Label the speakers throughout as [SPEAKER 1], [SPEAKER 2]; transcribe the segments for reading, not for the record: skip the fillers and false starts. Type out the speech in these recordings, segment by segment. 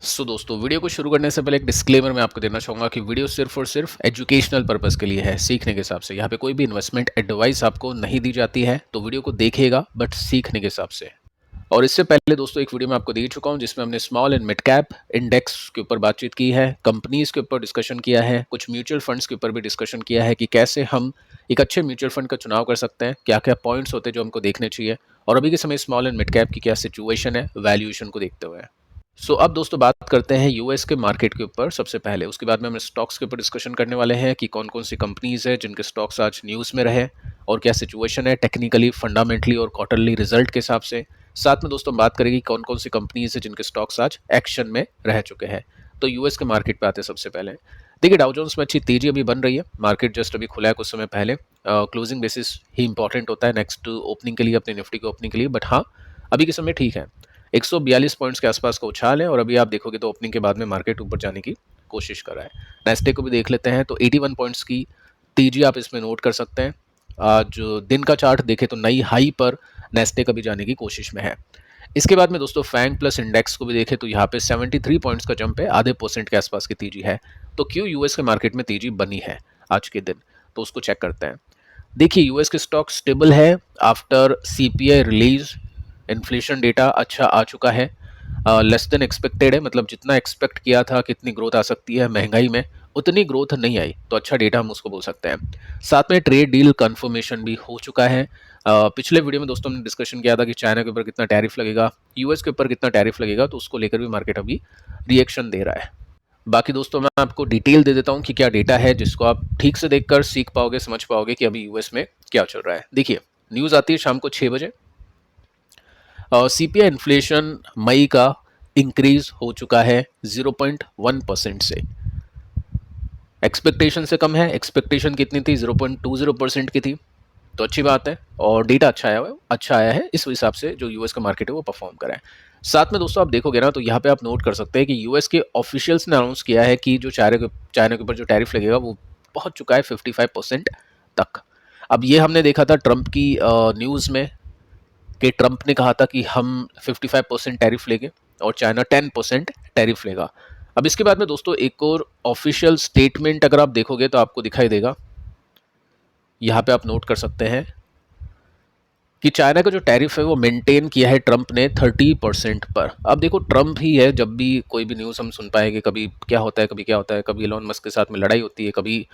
[SPEAKER 1] दोस्तों वीडियो को शुरू करने से पहले एक डिस्क्लेमर मैं आपको देना चाहूँगा कि वीडियो सिर्फ और सिर्फ एजुकेशनल पर्पस के लिए है, सीखने के हिसाब से। यहाँ पे कोई भी इन्वेस्टमेंट एडवाइस आपको नहीं दी जाती है, तो वीडियो को देखिएगा बट सीखने के हिसाब से। और इससे पहले दोस्तों एक वीडियो मैं आपको दे चुका हूँ जिसमें हमने small and mid cap index के ऊपर बातचीत की है, कंपनीज के ऊपर डिस्कशन किया है, कुछ म्यूचुअल फंड्स के ऊपर भी डिस्कशन किया है कि कैसे हम एक अच्छे म्यूचुअल फंड का चुनाव कर सकते हैं, क्या क्या पॉइंट्स होते हैं जो हमको देखने चाहिए, और अभी के समय स्मॉल एंड मिड कैप की क्या सिचुएशन है वैल्यूएशन को देखते हुए। अब दोस्तों बात करते हैं यूएस के मार्केट के ऊपर सबसे पहले, उसके बाद में हम स्टॉक्स के ऊपर डिस्कशन करने वाले हैं कि कौन कौन सी कंपनीज है जिनके स्टॉक्स आज न्यूज़ में रहे और क्या सिचुएशन है टेक्निकली, फंडामेंटली और क्वार्टरली रिजल्ट के हिसाब से। साथ में दोस्तों बात करेंगे कौन कौन सी कंपनीज है जिनके स्टॉक्स आज एक्शन में रह चुके हैं। तो यूएस के मार्केट पे आते हैं सबसे पहले। देखिए डाउ जोन्स में अच्छी तेजी अभी बन रही है, मार्केट जस्ट अभी खुला है कुछ समय पहले। क्लोजिंग बेसिस ही इंपॉर्टेंट होता है नेक्स्ट ओपनिंग के लिए, अपनी निफ्टी के ओपनिंग के लिए, बट हाँ अभी के समय ठीक है। 142 पॉइंट्स के आसपास का उछाल है और अभी आप देखोगे तो ओपनिंग के बाद में मार्केट ऊपर जाने की कोशिश कर रहा है। नेस्टे को भी देख लेते हैं तो 81 पॉइंट्स की तेजी आप इसमें नोट कर सकते हैं। आज दिन का चार्ट देखें तो नई हाई पर नेस्टे का भी जाने की कोशिश में है। इसके बाद में दोस्तों फैंग प्लस इंडेक्स को भी देखें तो यहाँ पे 73 पॉइंट्स का जंप है, आधे % के आसपास की तेजी है। तो क्यों यूएस के मार्केट में तेजी बनी है आज के दिन, तो उसको चेक करते हैं। देखिए यूएस के स्टॉक स्टेबल है after CPI release, inflation data अच्छा आ चुका है, लेस देन एक्सपेक्टेड है, मतलब जितना एक्सपेक्ट किया था कितनी ग्रोथ आ सकती है महंगाई में उतनी ग्रोथ नहीं आई, तो अच्छा डेटा हम उसको बोल सकते हैं। साथ में ट्रेड डील कंफर्मेशन भी हो चुका है। पिछले वीडियो में दोस्तों हमने डिस्कशन किया था कि चाइना के ऊपर कितना टैरिफ लगेगा, यूएस के ऊपर कितना टैरिफ लगेगा, तो उसको लेकर भी मार्केट अभी रिएक्शन दे रहा है। बाकी दोस्तों मैं आपको डिटेल दे देता हूँ कि क्या डेटा है जिसको आप ठीक से देखकर सीख पाओगे, समझ पाओगे कि अभी यूएस में क्या चल रहा है। देखिए न्यूज़ आती है शाम को 6 बजे। सीपीआई इन्फ्लेशन मई का इंक्रीज हो चुका है 0.1% से, एक्सपेक्टेशन से कम है। एक्सपेक्टेशन कितनी थी? 0.20% की थी, तो अच्छी बात है और डेटा अच्छा आया है, इस हिसाब से जो यूएस का मार्केट है वो परफॉर्म करा है। साथ में दोस्तों आप देखोगे ना तो यहाँ पे आप नोट कर सकते हैं कि यूएस के ऑफिशियल्स ने अनाउंस किया है कि जो चाइना के ऊपर जो टैरिफ लगेगा वो पहुंच चुका है 55% तक। अब ये हमने देखा था ट्रंप की न्यूज़ में कि ट्रंप ने कहा था कि हम 55% टैरिफ लेंगे और चाइना 10% टैरिफ लेगा। अब इसके बाद में दोस्तों एक और ऑफिशियल स्टेटमेंट अगर आप देखोगे तो आपको दिखाई देगा, यहाँ पे आप नोट कर सकते हैं कि चाइना का जो टैरिफ है वो मेंटेन किया है ट्रंप ने 30% पर। अब देखो ट्रंप ही है, जब भी कोई भी न्यूज़ हम सुन पाएंगे कभी क्या होता है कभी क्या होता है, कभी एलोन मस्क के साथ में लड़ाई होती है, कभी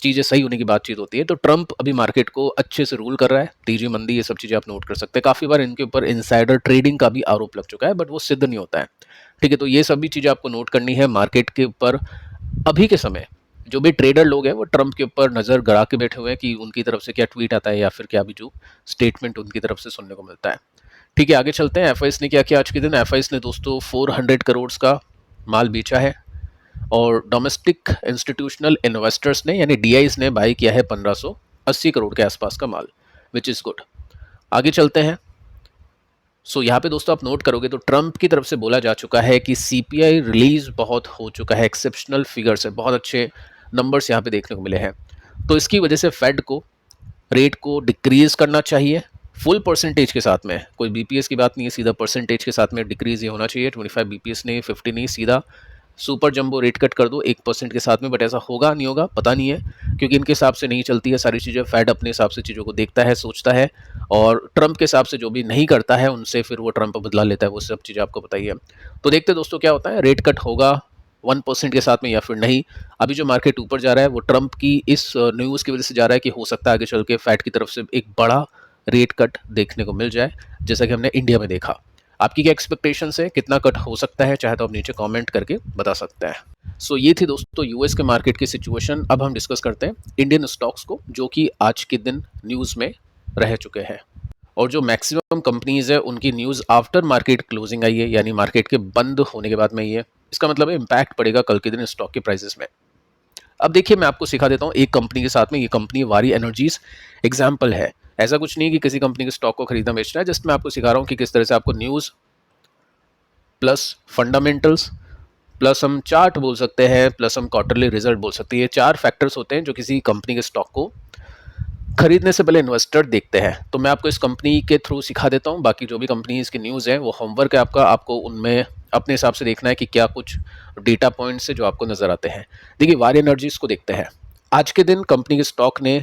[SPEAKER 1] चीज़ें सही होने की बातचीत होती है। तो ट्रंप अभी मार्केट को अच्छे से रूल कर रहा है, तेजी मंदी ये सब चीज़ें आप नोट कर सकते हैं। काफ़ी बार इनके ऊपर इनसाइडर ट्रेडिंग का भी आरोप लग चुका है बट वो सिद्ध नहीं होता है। ठीक है, तो ये सभी चीज़ें आपको नोट करनी है मार्केट के ऊपर। अभी के समय जो भी ट्रेडर लोग हैं वो ट्रंप के ऊपर नज़र गड़ा के बैठे हुए हैं कि उनकी तरफ से क्या ट्वीट आता है या फिर क्या भी जो स्टेटमेंट उनकी तरफ से सुनने को मिलता है। ठीक है, आगे चलते हैं। एफआईएस ने क्या किया आज के दिन? एफआईएस ने दोस्तों 400 करोड़ का माल बेचा है और डोमेस्टिक इंस्टीट्यूशनल इन्वेस्टर्स ने यानी डीआईस ने बाई किया है 1580 करोड़ के आसपास का माल, विच इज़ गुड। आगे चलते हैं। यहाँ पे दोस्तों आप नोट करोगे तो ट्रंप की तरफ से बोला जा चुका है कि सीपीआई रिलीज बहुत हो चुका है, एक्सेप्शनल फिगर्स है, बहुत अच्छे नंबर्स यहाँ पे देखने को मिले हैं। तो इसकी वजह से फेड को रेट को डिक्रीज करना चाहिए फुल परसेंटेज के साथ में, कोई बीपीएस की बात नहीं है, सीधा परसेंटेज के साथ में डिक्रीज ये होना चाहिए। 25 बीपीएस नहीं, 50 नहीं, सीधा सुपर जंबो रेट कट कर दो 1% के साथ में। बट ऐसा होगा नहीं होगा पता नहीं है, क्योंकि इनके हिसाब से नहीं चलती है सारी चीज़ें। फेड अपने हिसाब से चीज़ों को देखता है, सोचता है, और ट्रंप के हिसाब से जो भी नहीं करता है उनसे फिर वो ट्रंप बदला लेता है, वो सब चीज़ें आपको बताइए। तो देखते दोस्तों क्या होता है, रेट कट होगा 1% के साथ में या फिर नहीं। अभी जो मार्केट ऊपर जा रहा है वो ट्रंप की इस न्यूज़ की वजह से जा रहा है कि हो सकता है आगे चल के फेड की तरफ से एक बड़ा रेट कट देखने को मिल जाए, जैसा कि हमने इंडिया में देखा। आपकी क्या एक्सपेक्टेशंस है, कितना कट हो सकता है, चाहे तो आप नीचे कमेंट करके बता सकते हैं। ये थी दोस्तों यूएस के मार्केट की सिचुएशन। अब हम डिस्कस करते हैं इंडियन स्टॉक्स को, जो कि आज के दिन न्यूज़ में रह चुके हैं और जो मैक्सिमम कंपनीज है उनकी न्यूज़ आफ्टर मार्केट क्लोजिंग आई है, यानी मार्केट के बंद होने के बाद में ये, इसका मतलब है इम्पैक्ट पड़ेगा कल के दिन स्टॉक के प्राइसेस में। अब देखिए मैं आपको सिखा देता हूँ एक कंपनी के साथ में, ये कंपनी वारी एनर्जीज एग्जाम्पल है। ऐसा कुछ नहीं कि किसी कंपनी के स्टॉक को खरीदना बेचना है, जस्ट मैं आपको सिखा रहा हूँ कि किस तरह से आपको न्यूज़ प्लस फंडामेंटल्स प्लस हम चार्ट बोल सकते हैं, प्लस हम क्वार्टरली रिजल्ट बोल सकते हैं, ये 4 फैक्टर्स होते हैं जो किसी कंपनी के स्टॉक को खरीदने से पहले इन्वेस्टर देखते हैं। तो मैं आपको इस कंपनी के थ्रू सिखा देता हूँ, बाकी जो भी कंपनीज़ की न्यूज़ है वो होमवर्क है आपका, आपको उनमें अपने हिसाब से देखना है कि क्या कुछ डेटा पॉइंट्स है जो आपको नज़र आते हैं। देखिए वारी एनर्जीज़ को देखते हैं। आज के दिन कंपनी के स्टॉक ने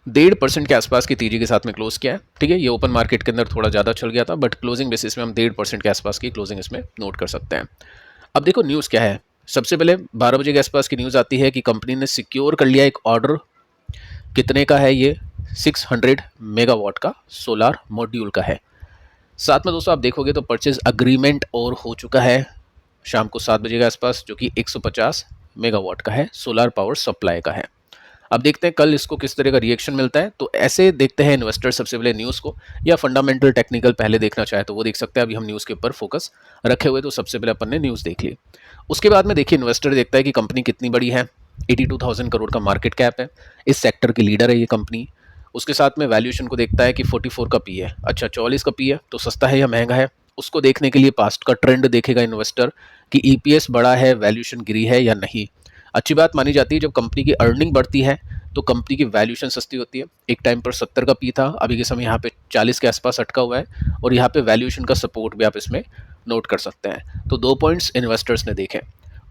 [SPEAKER 1] 1.5% के आसपास की तेजी के साथ में क्लोज किया है। ठीक है, ये ओपन मार्केट के अंदर थोड़ा ज़्यादा चल गया था, बट क्लोजिंग बेसिस में हम 1.5% के आसपास की क्लोजिंग इसमें नोट कर सकते हैं। अब देखो न्यूज़ क्या है। सबसे पहले 12 बजे के आसपास की न्यूज़ आती है कि कंपनी ने सिक्योर कर लिया एक ऑर्डर। कितने का है ये? 600 मेगावाट का सोलार मॉड्यूल का है। साथ में दोस्तों आप देखोगे तो परचेज अग्रीमेंट और हो चुका है शाम को 7 बजे के आसपास, जो कि 150 मेगावाट का है, सोलार पावर सप्लाई का है। अब देखते हैं कल इसको किस तरह का रिएक्शन मिलता है। तो ऐसे देखते हैं इन्वेस्टर सबसे पहले न्यूज़ को, या फंडामेंटल टेक्निकल पहले देखना चाहे तो वो देख सकते हैं। अभी हम न्यूज़ के ऊपर फोकस रखे हुए, तो सबसे पहले अपन ने न्यूज़ देख ली। उसके बाद में देखिए इन्वेस्टर देखता है कि कंपनी कितनी बड़ी है। 82,000 करोड़ का मार्केट कैप है, इस सेक्टर की लीडर है ये कंपनी। उसके साथ में वैल्यूएशन को देखता है कि 44 का पी है, अच्छा 44 का पी है तो सस्ता है या महंगा है। उसको देखने के लिए पास्ट का ट्रेंड देखेगा इन्वेस्टर कि ईपीएस बढ़ा है, वैल्यूएशन गिरी है या नहीं। अच्छी बात मानी जाती है जब कंपनी की अर्निंग बढ़ती है तो कंपनी की वैल्यूएशन सस्ती होती है। एक टाइम पर 70 का पी था, अभी के समय यहाँ पे 40 के आसपास अटका हुआ है, और यहाँ पे वैल्यूएशन का सपोर्ट भी आप इसमें नोट कर सकते हैं। तो 2 पॉइंट्स इन्वेस्टर्स ने देखे।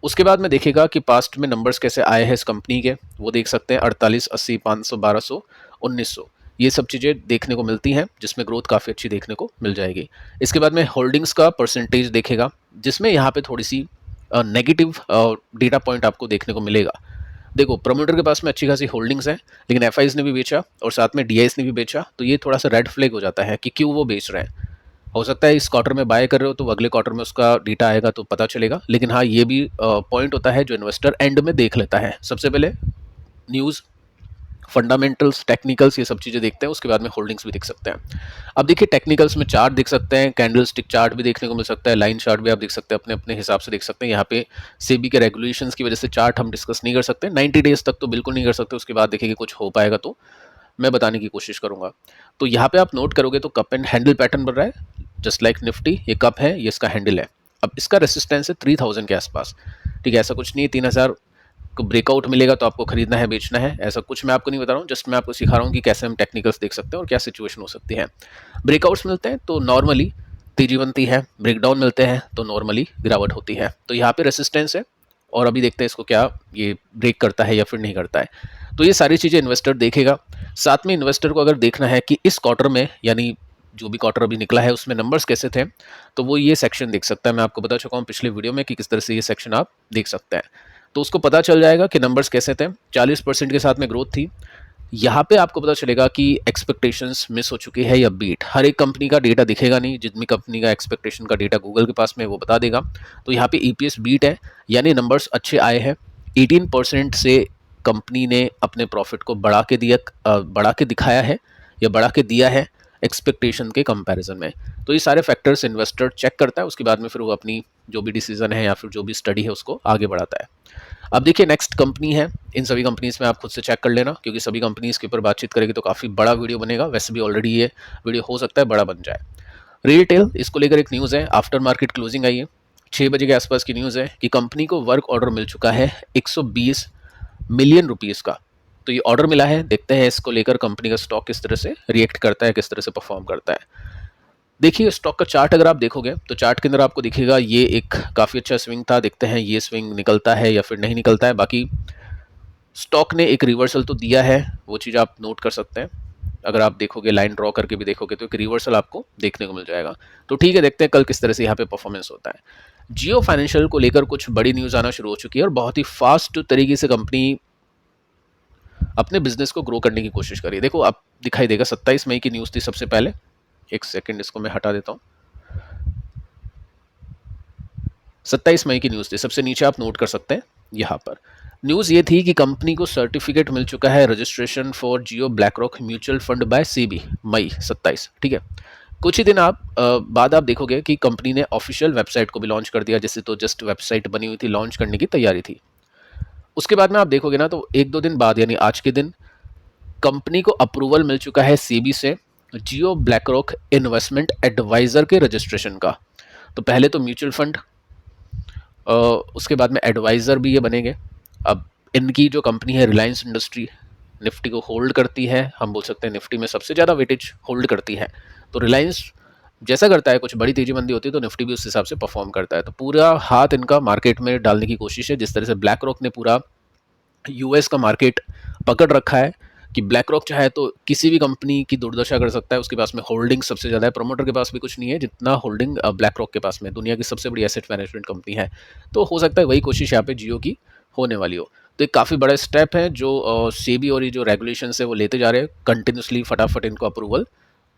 [SPEAKER 1] उसके बाद में देखिएगा कि पास्ट में नंबर्स कैसे आए हैं इस कंपनी के, वो देख सकते हैं। 48, 80, 500, 1200, 1900, ये सब चीज़ें देखने को मिलती हैं, जिसमें ग्रोथ काफ़ी अच्छी देखने को मिल जाएगी। इसके बाद में होल्डिंग्स का परसेंटेज देखेगा, जिसमें यहाँ पे थोड़ी सी नेगेटिव डेटा पॉइंट आपको देखने को मिलेगा। देखो प्रमोटर के पास में अच्छी खासी होल्डिंग्स हैं, लेकिन एफआईज ने भी बेचा और साथ में डीआईएस ने भी बेचा, तो ये थोड़ा सा रेड फ्लैग हो जाता है कि क्यों वो बेच रहे हैं। हो सकता है इस क्वार्टर में बाय कर रहे हो तो अगले क्वार्टर में उसका डेटा आएगा तो पता चलेगा, लेकिन हाँ ये भी पॉइंट होता है जो इन्वेस्टर एंड में देख लेता है। सबसे पहले न्यूज़, फंडामेंटल्स, टेक्निकल्स, ये सब चीज़ें देखते हैं, उसके बाद में होल्डिंग्स भी देख सकते हैं। अब देखिए टेक्निकल्स में चार्ट देख सकते हैं, कैंडल स्टिक चार्ट भी देखने को मिल सकता है, लाइन चार्ट भी आप देख सकते हैं, अपने अपने हिसाब से देख सकते हैं। यहाँ पे सेबी के रेगुलेशंस की वजह से चार्ट हम डिस्कस नहीं कर सकते, 90 डेज तक तो बिल्कुल नहीं कर सकते, उसके बाद देखिए कुछ हो पाएगा तो मैं बताने की कोशिश करूंगा। तो यहाँ पे आप नोट करोगे तो कप एंड हैंडल पैटर्न बन रहा है, जस्ट लाइक निफ्टी। ये कप है, ये इसका हैंडल है। अब इसका रेसिस्टेंस है 3000 के आसपास। ठीक है, ऐसा कुछ नहीं है 3000 को ब्रेकआउट मिलेगा तो आपको खरीदना है, बेचना है, ऐसा कुछ मैं आपको नहीं बता रहा हूँ। जस्ट मैं आपको सिखा रहा हूँ कि कैसे हम टेक्निकल्स देख सकते हैं और क्या सिचुएशन हो सकती है। ब्रेकआउट्स मिलते हैं तो नॉर्मली तेजी बनती है, ब्रेकडाउन मिलते हैं तो नॉर्मली गिरावट होती है। तो यहाँ पे रेसिस्टेंस है, और अभी देखते हैं इसको क्या ये ब्रेक करता है या फिर नहीं करता है। तो ये सारी चीज़ें इन्वेस्टर देखेगा। साथ में इन्वेस्टर को अगर देखना है कि इस क्वार्टर में, यानी जो भी क्वार्टर अभी निकला है उसमें नंबर्स कैसे थे, तो वो ये सेक्शन देख सकता है। मैं आपको बता चुका हूँ पिछले वीडियो में कि किस तरह से ये सेक्शन आप देख सकते हैं, तो उसको पता चल जाएगा कि नंबर्स कैसे थे। 40% के साथ में ग्रोथ थी। यहाँ पे आपको पता चलेगा कि एक्सपेक्टेशंस मिस हो चुकी है या बीट। हर एक कंपनी का डेटा दिखेगा नहीं, जितनी कंपनी का एक्सपेक्टेशन का डेटा गूगल के पास में वो बता देगा। तो यहाँ पे ईपीएस बीट है, यानी नंबर्स अच्छे आए हैं। 18% से कंपनी ने अपने प्रॉफिट को बढ़ा के दिखाया है या बढ़ा के दिया है एक्सपेक्टेशन के कंपैरिजन में। तो ये सारे फैक्टर्स इन्वेस्टर चेक करता है, उसके बाद में फिर वो अपनी जो भी डिसीजन है या फिर जो भी स्टडी है उसको आगे बढ़ाता है। अब देखिए नेक्स्ट कंपनी है, इन सभी कंपनीज में आप खुद से चेक कर लेना, क्योंकि सभी कंपनीज के ऊपर बातचीत करेगी तो काफ़ी बड़ा वीडियो बनेगा। वैसे भी ऑलरेडी ये वीडियो हो सकता है बड़ा बन जाए। रिटेल, इसको लेकर एक न्यूज़ है, आफ्टर मार्केट क्लोजिंग आई है, 6 बजे के आसपास की न्यूज़ है कि कंपनी को वर्क ऑर्डर मिल चुका है 120 मिलियन रुपीज़ का। तो ये ऑर्डर मिला है, देखते हैं इसको लेकर कंपनी का स्टॉक किस तरह से रिएक्ट करता है, किस तरह से परफॉर्म करता है। देखिए स्टॉक का चार्ट अगर आप देखोगे तो चार्ट के अंदर आपको दिखेगा ये एक काफ़ी अच्छा स्विंग था। देखते हैं ये स्विंग निकलता है या फिर नहीं निकलता है। बाकी स्टॉक ने एक रिवर्सल तो दिया है, वो चीज़ आप नोट कर सकते हैं। अगर आप देखोगे लाइन ड्रॉ करके भी देखोगे तो एक रिवर्सल आपको देखने को मिल जाएगा। तो ठीक है, देखते हैं कल किस तरह से यहाँ पे परफॉर्मेंस होता है। जियो फाइनेंशियल को लेकर कुछ बड़ी न्यूज़ आना शुरू हो चुकी है और बहुत ही फास्ट तरीके से कंपनी अपने बिजनेस को ग्रो करने की कोशिश करी। देखो आप दिखाई देगा 27 मई की न्यूज़ थी सबसे पहले। एक सेकेंड, इसको मैं हटा देता हूँ। 27 मई की न्यूज़ थी, सबसे नीचे आप नोट कर सकते हैं। यहाँ पर न्यूज़ ये थी कि कंपनी को सर्टिफिकेट मिल चुका है registration for Jio BlackRock mutual fund by SEBI, May 27। ठीक है, कुछ ही दिन बाद आप देखोगे कि कंपनी ने ऑफिशियल वेबसाइट को भी लॉन्च कर दिया। जैसे तो जस्ट वेबसाइट बनी हुई थी, लॉन्च करने की तैयारी थी। उसके बाद में आप देखोगे ना तो 1-2 दिन बाद यानी आज के दिन कंपनी को अप्रूवल मिल चुका है सेबी से जियो ब्लैकरॉक इन्वेस्टमेंट एडवाइज़र के रजिस्ट्रेशन का। तो पहले तो म्यूचुअल फंड, उसके बाद में एडवाइज़र भी ये बनेंगे। अब इनकी जो कंपनी है रिलायंस इंडस्ट्री, निफ्टी को होल्ड करती है, हम बोल सकते हैं निफ्टी में सबसे ज़्यादा वेटेज होल्ड करती है। तो रिलायंस जैसा करता है, कुछ बड़ी तेजी मंदी होती है तो निफ्टी भी उस हिसाब से परफॉर्म करता है। तो पूरा हाथ इनका मार्केट में डालने की कोशिश है, जिस तरह से ब्लैक रॉक ने पूरा यूएस का मार्केट पकड़ रखा है कि ब्लैक रॉक चाहे तो किसी भी कंपनी की दुर्दशा कर सकता है, उसके पास में होल्डिंग सबसे ज़्यादा है। प्रमोटर के पास भी कुछ नहीं है जितना होल्डिंग ब्लैक रॉक के पास में, दुनिया की सबसे बड़ी एसेट मैनेजमेंट कंपनी है। तो हो सकता है वही कोशिश यहाँ पे जियो की होने वाली हो। तो एक काफ़ी बड़ा स्टेप है जो सेबी और ये जो रेगुलेशन है वो लेते जा रहे हैं, कंटिन्यूसली फटाफट इनको अप्रूवल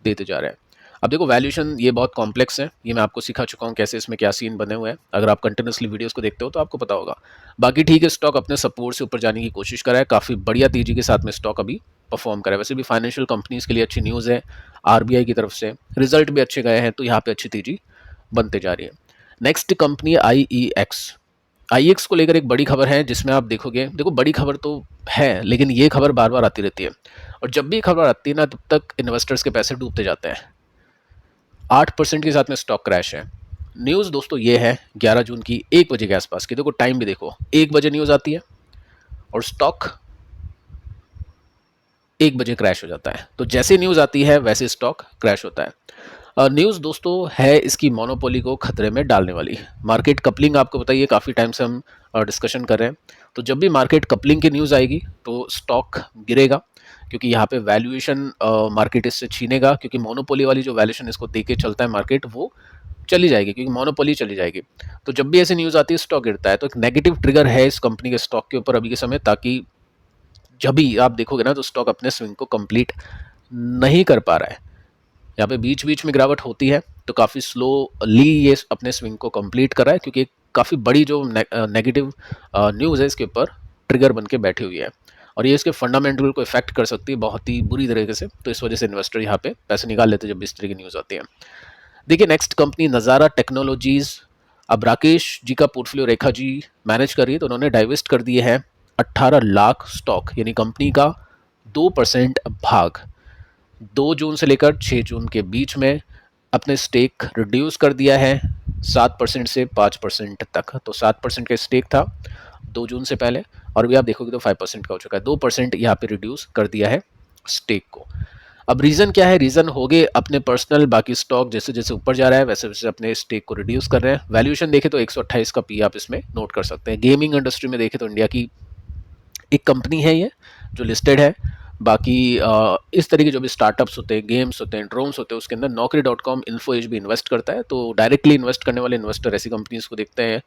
[SPEAKER 1] देते जा रहे हैं। अब देखो वैल्यूएशन ये बहुत कॉम्प्लेक्स है, ये मैं आपको सिखा चुका हूँ कैसे इसमें क्या सीन बने हुए हैं। अगर आप कंटिन्यूसली वीडियोस को देखते हो तो आपको पता होगा। बाकी ठीक है, स्टॉक अपने सपोर्ट से ऊपर जाने की कोशिश कर रहा है, काफ़ी बढ़िया तेजी के साथ में स्टॉक अभी परफॉर्म कर रहा है। वैसे भी फाइनेंशियल कंपनीज के लिए अच्छी न्यूज़ है, आरबीआई की तरफ से रिजल्ट भी अच्छे गए हैं, तो यहाँ पे अच्छी तेजी बनते जा रही है। नेक्स्ट कंपनी है IEX। IEX को लेकर एक बड़ी खबर है जिसमें आप देखोगे, देखो बड़ी खबर तो है लेकिन ये खबर बार बार आती रहती है, और जब भी खबर आती है ना तब तक इन्वेस्टर्स के पैसे डूबते जाते हैं। 8% के साथ में स्टॉक क्रैश है। न्यूज़ दोस्तों ये है 11 जून की 1 बजे के आसपास की, देखो टाइम भी देखो, 1 बजे न्यूज़ आती है और स्टॉक 1 बजे क्रैश हो जाता है। तो जैसे न्यूज़ आती है वैसे स्टॉक क्रैश होता है। न्यूज़ दोस्तों है इसकी मोनोपोली को खतरे में डालने वाली। मार्केट कपलिंग आपको बताइए, काफ़ी टाइम से हम डिस्कशन कर रहे हैं। तो जब भी मार्केट कपलिंग की न्यूज़ आएगी तो स्टॉक गिरेगा, क्योंकि यहाँ पे वैल्यूएशन मार्केट इससे छीनेगा, क्योंकि मोनोपोली वाली जो वैल्यूएशन इसको दे के चलता है मार्केट वो चली जाएगी, क्योंकि मोनोपोली चली जाएगी। तो जब भी ऐसी न्यूज़ आती है स्टॉक गिरता है। तो एक नेगेटिव ट्रिगर है इस कंपनी के स्टॉक के ऊपर अभी के समय, ताकि जब भी आप देखोगे ना तो स्टॉक अपने स्विंग को कंप्लीट नहीं कर पा रहा है। यहाँ पे बीच बीच में गिरावट होती है तो काफ़ी स्लोली ये अपने स्विंग को कंप्लीट कर रहा है, क्योंकि काफ़ी बड़ी जो नेगेटिव न्यूज़ है इसके ऊपर ट्रिगर बन के बैठी हुई है, और ये इसके फंडामेंटल को इफेक्ट कर सकती है बहुत ही बुरी तरीके से। तो इस वजह से इन्वेस्टर यहाँ पे पैसे निकाल लेते हैं जब इस तरह की न्यूज़ आती है। देखिए नेक्स्ट कंपनी नज़ारा टेक्नोलॉजीज़। अब राकेश जी का पोर्टफोलियो रेखा जी मैनेज कर रही है, तो उन्होंने डाइवेस्ट कर दिए हैं 18 लाख स्टॉक, यानी कंपनी का 2% भाग 2 जून से लेकर 6 जून के बीच में अपने स्टेक रिड्यूस कर दिया है 7% से 5% तक। तो 7% का स्टेक था 2 जून से पहले, और भी आप देखोगे तो 5% का हो चुका है। 2% यहाँ पे रिड्यूस कर दिया है स्टेक को। अब रीज़न क्या है? रीज़न हो गए अपने पर्सनल, बाकी स्टॉक जैसे जैसे ऊपर जा रहा है वैसे वैसे अपने स्टेक को रिड्यूस कर रहे हैं। वैल्यूएशन देखे तो 128 का पी आप इसमें नोट कर सकते हैं। गेमिंग इंडस्ट्री में देखे तो इंडिया की एक कंपनी है ये जो लिस्टेड है। बाकी इस तरह के जो भी स्टार्टअप्स होते हैं, गेम्स होते हैं, ड्रोन्स होते हैं, उसके अंदर Naukri.com, इन्फो एज भी इन्वेस्ट करता है। तो डायरेक्टली इन्वेस्ट करने वाले इन्वेस्टर ऐसी कंपनीज को देखते हैं,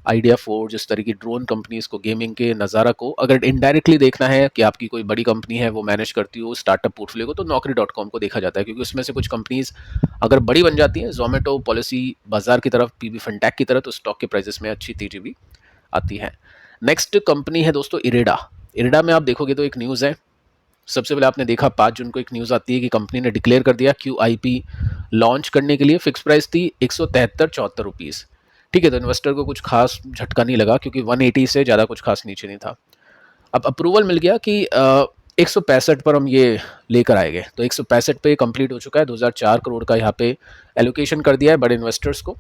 [SPEAKER 1] आइडिया फोर जिस तरह की ड्रोन कंपनीज को, गेमिंग के नज़ारा को। अगर इनडायरेक्टली देखना है कि आपकी कोई बड़ी कंपनी है वो मैनेज करती हो स्टार्टअप पोर्टफोलियो को, तो Naukri.com को देखा जाता है, क्योंकि उसमें से कुछ कंपनीज अगर बड़ी बन जाती हैं, जोमेटो, पॉलिसी बाजार की तरफ, पीबी फंटैक की तरह, तो स्टॉक के प्राइसेस में अच्छी तेजी भी आती है। नेक्स्ट कंपनी है दोस्तों इरेडा। इरेडा में आप देखोगे तो एक न्यूज़ है, सबसे पहले आपने देखा 5 जून को एक न्यूज़ आती है कि कंपनी ने डिक्लेयर कर दिया QIP लॉन्च करने के लिए। फिक्स प्राइस थी 173-74 रुपीज़। ठीक है, तो इन्वेस्टर को कुछ खास झटका नहीं लगा, क्योंकि 180 से ज़्यादा कुछ खास नीचे नहीं था। अब अप्रूवल मिल गया कि 165 पर हम ये लेकर आएंगे, तो 165 पे कंप्लीट हो चुका है। 2004 करोड़ का यहाँ पे एलोकेशन कर दिया है बड़े इन्वेस्टर्स को।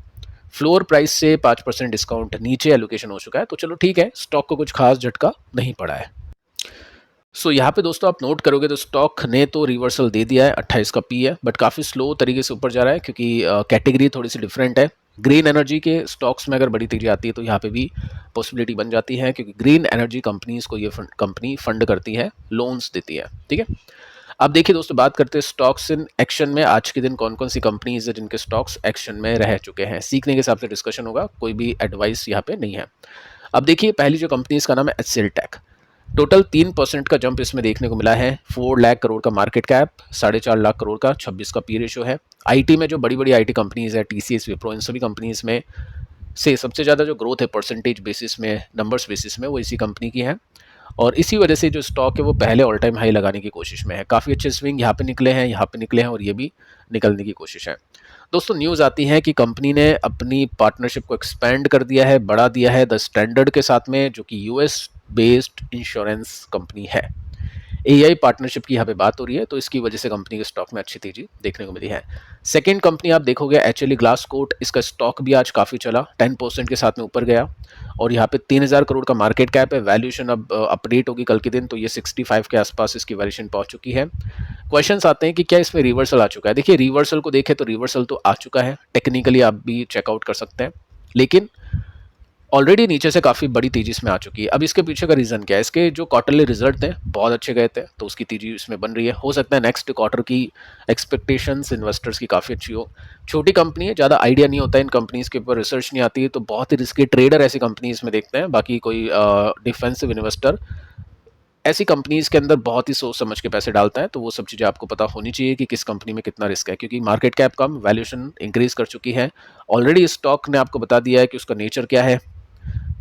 [SPEAKER 1] फ्लोर प्राइस से 5% डिस्काउंट नीचे एलोकेशन हो चुका है, तो चलो ठीक है, स्टॉक को कुछ खास झटका नहीं पड़ा है। सो यहाँ पे दोस्तों आप नोट करोगे तो स्टॉक ने तो रिवर्सल दे दिया है, 28 का पी है, बट काफ़ी स्लो तरीके से ऊपर जा रहा है, क्योंकि कैटेगरी थोड़ी सी डिफरेंट है। ग्रीन एनर्जी के स्टॉक्स में अगर बड़ी तेजी आती है तो यहाँ पे भी पॉसिबिलिटी बन जाती है, क्योंकि ग्रीन एनर्जी कंपनीज को ये कंपनी फंड करती है, लोन्स देती है। ठीक है, अब देखिए दोस्तों, बात करते हैं स्टॉक्स इन एक्शन में। आज के दिन कौन कौन सी कंपनीज है जिनके स्टॉक्स एक्शन में रह चुके हैं, सीखने के हिसाब से डिस्कशन होगा, कोई भी एडवाइस यहाँ पे नहीं है। अब देखिए पहली जो कंपनीज का नाम है HCL Tech। टोटल 3% का जंप इसमें देखने को मिला है। 4 लाख करोड़ का मार्केट कैप, 4.5 लाख करोड़ का 26 का पी रेशियो है। आईटी में जो बड़ी बड़ी आईटी कंपनीज है, TCS, विप्रो, इन सभी कंपनीज में से सबसे ज़्यादा जो ग्रोथ है परसेंटेज बेसिस में, नंबर्स बेसिस में, वो इसी कंपनी की है, और इसी वजह से जो स्टॉक है वो पहले ऑल टाइम हाई लगाने की कोशिश में है। काफ़ी अच्छे स्विंग यहाँ पे निकले हैं, यहाँ पे निकले हैं, और ये भी निकलने की कोशिश है। दोस्तों न्यूज़ आती है कि कंपनी ने अपनी पार्टनरशिप को एक्सपेंड कर दिया है, बढ़ा दिया है द स्टैंडर्ड के साथ में, जो कि US बेस्ड इंश्योरेंस कंपनी है। एआई पार्टनरशिप की यहाँ पे बात हो रही है, तो इसकी वजह से कंपनी के स्टॉक में अच्छी तेजी देखने को मिली है। सेकेंड कंपनी आप देखोगे एचएलई ग्लास कोट, इसका स्टॉक भी आज काफ़ी चला, 10% के साथ में ऊपर गया और यहाँ पे 3000 करोड़ का मार्केट कैप है। वैल्यूएशन अब अपडेट होगी कल के दिन, तो ये 65 के आसपास इसकी वैल्यूएशन पहुंच चुकी है। क्वेश्चंस आते हैं कि क्या इसमें रिवर्सल आ चुका है। देखिए रिवर्सल को देखें तो रिवर्सल तो आ चुका है, टेक्निकली आप भी चेकआउट कर सकते हैं, लेकिन ऑलरेडी नीचे से काफ़ी बड़ी तेजी इसमें आ चुकी है। अब इसके पीछे का रीज़न क्या है, इसके जो क्वार्टरली रिजल्ट थे बहुत अच्छे गए थे, तो उसकी तेजी इसमें बन रही है। हो सकता है नेक्स्ट क्वार्टर की एक्सपेक्टेशंस इन्वेस्टर्स की काफ़ी अच्छी हो। छोटी कंपनी है, ज़्यादा आइडिया नहीं होता है इन कंपनीज़ के ऊपर, रिसर्च नहीं आती है, तो बहुत ही रिस्की ट्रेडर ऐसी कंपनीज में देखते हैं। बाकी कोई डिफेंसिव इन्वेस्टर ऐसी कंपनीज के अंदर बहुत ही सोच समझ के पैसे डालता है, तो वो सब चीज़ें आपको पता होनी चाहिए कि किस कंपनी में कितना रिस्क है, क्योंकि मार्केट कैप कम, वैल्यूएशन इंक्रीज कर चुकी है ऑलरेडी। स्टॉक ने आपको बता दिया है कि उसका नेचर क्या है,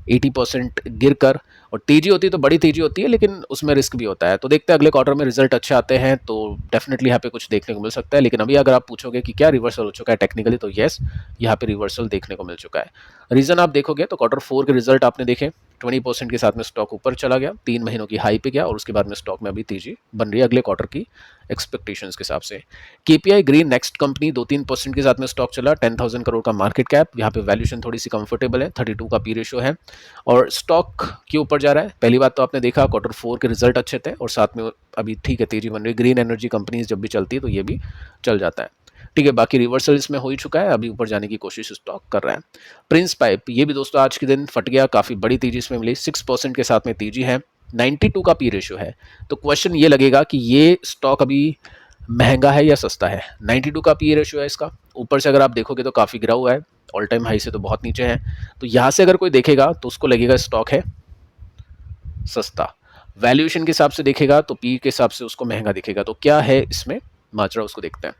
[SPEAKER 1] 80% गिर कर, और तेजी होती है तो बड़ी तेजी होती है, लेकिन उसमें रिस्क भी होता है। तो देखते हैं अगले क्वार्टर में रिजल्ट अच्छे आते हैं तो डेफिनेटली यहाँ पे कुछ देखने को मिल सकता है। लेकिन अभी अगर आप पूछोगे कि क्या रिवर्सल हो चुका है टेक्निकली, तो येस, यहाँ पे रिवर्सल देखने को मिल चुका है। रीजन आप देखोगे तो Q4 के रिजल्ट आपने देखे, 20% के साथ में स्टॉक ऊपर चला गया, 3 महीनों की हाई पे गया और उसके बाद में स्टॉक में अभी तेजी बन रही है अगले क्वार्टर की एक्सपेक्टेशंस के हिसाब से। केपीआई ग्रीन नेक्स्ट कंपनी 2-3% के साथ में स्टॉक चला, 10,000 करोड़ का मार्केट कैप, यहाँ पे वैल्यूएशन थोड़ी सी कंफर्टेबल है, 32 का पी रेशो है और स्टॉक के ऊपर जा रहा है। पहली बात तो आपने देखा Q4 के रिजल्ट अच्छे थे और साथ में अभी ठीक है तेजी बन रही है। ग्रीन एनर्जी कंपनीज जब भी चलती है तो ये भी चल जाता है, ठीक है। बाकी रिवर्सल इसमें हो ही चुका है, अभी ऊपर जाने की कोशिश स्टॉक कर रहा है। प्रिंस पाइप, ये भी दोस्तों आज के दिन फट गया, काफ़ी बड़ी तेजी इसमें मिली, 6% के साथ में तेजी है, 92 का पी रेशियो है। तो क्वेश्चन ये लगेगा कि ये स्टॉक अभी महंगा है या सस्ता है। 92 का पी रेशियो है इसका, ऊपर से अगर आप देखोगे तो काफ़ी गिरा हुआ है, ऑल टाइम हाई से तो बहुत नीचे है। तो यहाँ से अगर कोई देखेगा तो उसको लगेगा स्टॉक है सस्ता, वैल्यूएशन के हिसाब से देखेगा तो पी के हिसाब से उसको महंगा दिखेगा। तो क्या है इसमें माजरा, उसको देखते हैं।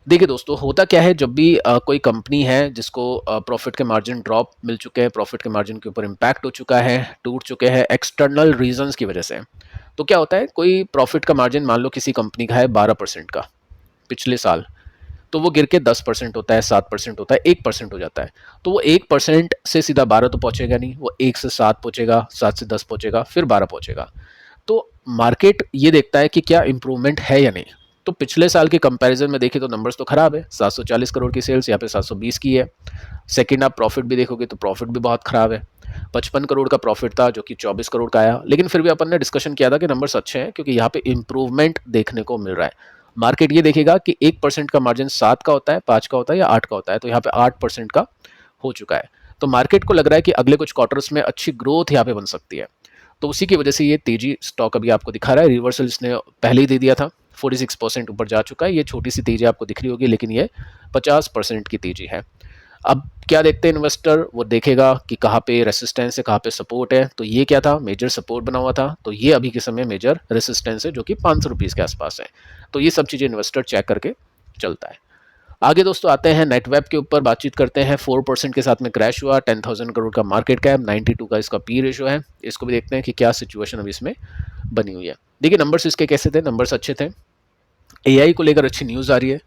[SPEAKER 1] देखिए दोस्तों, होता क्या है जब भी कोई कंपनी है जिसको प्रॉफिट के मार्जिन ड्रॉप मिल चुके हैं, प्रॉफिट के मार्जिन के ऊपर इम्पैक्ट हो चुका है, टूट चुके हैं एक्सटर्नल रीजंस की वजह से, तो क्या होता है, कोई प्रॉफिट का मार्जिन मान लो किसी कंपनी का है 12% का पिछले साल, तो वो गिर के 10% होता है, 7% होता है, 1% हो जाता है। तो वो 1% से सीधा 12 तो पहुंचेगा नहीं, वो 1 से 7 पहुंचेगा, 7 से 10 पहुंचेगा, फिर 12 पहुंचेगा। तो मार्केट ये देखता है कि क्या इंप्रूवमेंट है या नहीं। तो पिछले साल के कंपैरिजन में देखें तो नंबर्स तो खराब है, 740 करोड़ की सेल्स, यहाँ पे 720 की है। सेकंड आप प्रॉफिट भी देखोगे तो प्रॉफिट भी बहुत खराब है, 55 करोड़ का प्रॉफिट था जो कि 24 करोड़ का आया। लेकिन फिर भी अपन ने डिस्कशन किया था कि नंबर्स अच्छे हैं क्योंकि यहाँ पे इंप्रूवमेंट देखने को मिल रहा है। मार्केट ये देखेगा कि 1% का मार्जिन 7 का होता है, 5 का होता है या 8 का होता है, तो यहाँ पे 8% का हो चुका है। तो मार्केट को लग रहा है कि अगले कुछ क्वार्टर्स में अच्छी ग्रोथ यहाँ पे बन सकती है, तो उसी की वजह से ये तेजी स्टॉक अभी आपको दिखा रहा है। रिवर्सल इसने पहले ही दे दिया था, 46% ऊपर जा चुका है। ये छोटी सी तेजी आपको दिख रही होगी, लेकिन ये 50% की तेजी है। अब क्या देखते हैं इन्वेस्टर, वो देखेगा कि कहाँ पे रेसिस्टेंस है, कहाँ पे सपोर्ट है। तो ये क्या था, मेजर सपोर्ट बना हुआ था, तो ये अभी के समय मेजर रेसिस्टेंस है जो कि 500 रुपीज़ के आसपास है। तो ये सब चीज़ें इन्वेस्टर चेक करके चलता है। आगे दोस्तों आते हैं नेटवेब के ऊपर, बातचीत करते हैं। 4% के साथ में क्रैश हुआ, 10,000 करोड़ का मार्केट कैप, 92 का इसका पी रेशियो है। इसको भी देखते हैं कि क्या सिचुएशन अभी इसमें बनी हुई है। देखिए नंबर्स इसके कैसे थे, नंबर्स अच्छे थे, एआई को लेकर अच्छी न्यूज़ आ रही है,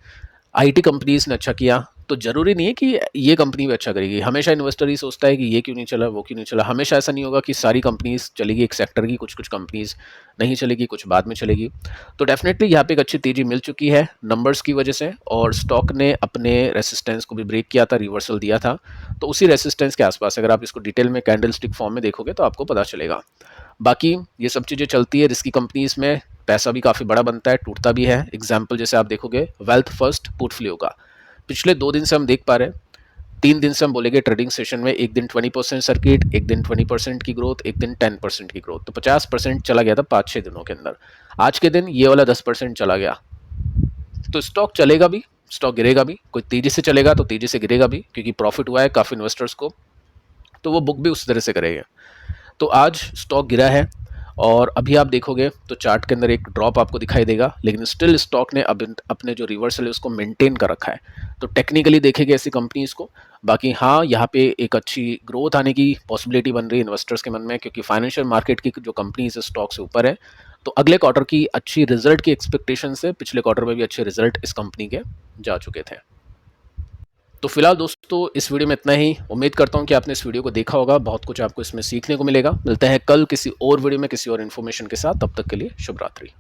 [SPEAKER 1] आईटी कंपनीज ने अच्छा किया, तो जरूरी नहीं है कि ये कंपनी भी अच्छा करेगी। हमेशा इन्वेस्टर ही सोचता है कि ये क्यों नहीं चला, वो क्यों नहीं चला। हमेशा ऐसा नहीं होगा कि सारी कंपनीज चलेगी एक सेक्टर की, कुछ कुछ कंपनीज नहीं चलेगी, कुछ बाद में चलेगी। तो डेफिनेटली यहाँ पे एक अच्छी तेजी मिल चुकी है नंबर्स की वजह से, और स्टॉक ने अपने रेसिस्टेंस को भी ब्रेक किया था, रिवर्सल दिया था। तो उसी रेसिस्टेंस के आसपास अगर आप इसको डिटेल में कैंडल स्टिक फॉर्म में देखोगे तो आपको पता चलेगा। बाकी ये सब चीज़ें चलती है, रिस्की कंपनीज में पैसा भी काफ़ी बड़ा बनता है, टूटता भी है। एग्जाम्पल जैसे आप देखोगे वेल्थ फर्स्ट पोर्टफोलियो का, पिछले 2 दिन से हम देख पा रहे हैं, 3 दिन से हम बोलेंगे ट्रेडिंग सेशन में, एक दिन 20% सर्किट, एक दिन 20% की ग्रोथ, एक दिन 10% की ग्रोथ, तो 50% चला गया था 5-6 दिनों के अंदर। आज के दिन ये वाला 10% चला गया। तो स्टॉक चलेगा भी, स्टॉक गिरेगा भी, कोई तेजी से चलेगा तो तेजी से गिरेगा भी, क्योंकि प्रॉफिट हुआ है काफ़ी इन्वेस्टर्स को, तो वो बुक भी उस तरह से करेगा। तो आज स्टॉक गिरा है और अभी आप देखोगे तो चार्ट के अंदर एक ड्रॉप आपको दिखाई देगा, लेकिन स्टिल स्टॉक ने अब अपने जो रिवर्सल है उसको मेंटेन कर रखा है। तो टेक्निकली देखेंगे ऐसी कंपनीज को। बाकी हाँ, यहाँ पे एक अच्छी ग्रोथ आने की पॉसिबिलिटी बन रही है इन्वेस्टर्स के मन में, क्योंकि फाइनेंशियल मार्केट की जो कंपनीज है स्टॉक से ऊपर है। तो अगले क्वार्टर की अच्छी रिजल्ट की एक्सपेक्टेशन से पिछले क्वार्टर में भी अच्छे रिजल्ट इस कंपनी के जा चुके थे। तो फिलहाल दोस्तों इस वीडियो में इतना ही। उम्मीद करता हूँ कि आपने इस वीडियो को देखा होगा, बहुत कुछ आपको इसमें सीखने को मिलेगा। मिलते हैं कल किसी और वीडियो में किसी और इन्फॉर्मेशन के साथ, तब तक के लिए शुभ रात्रि।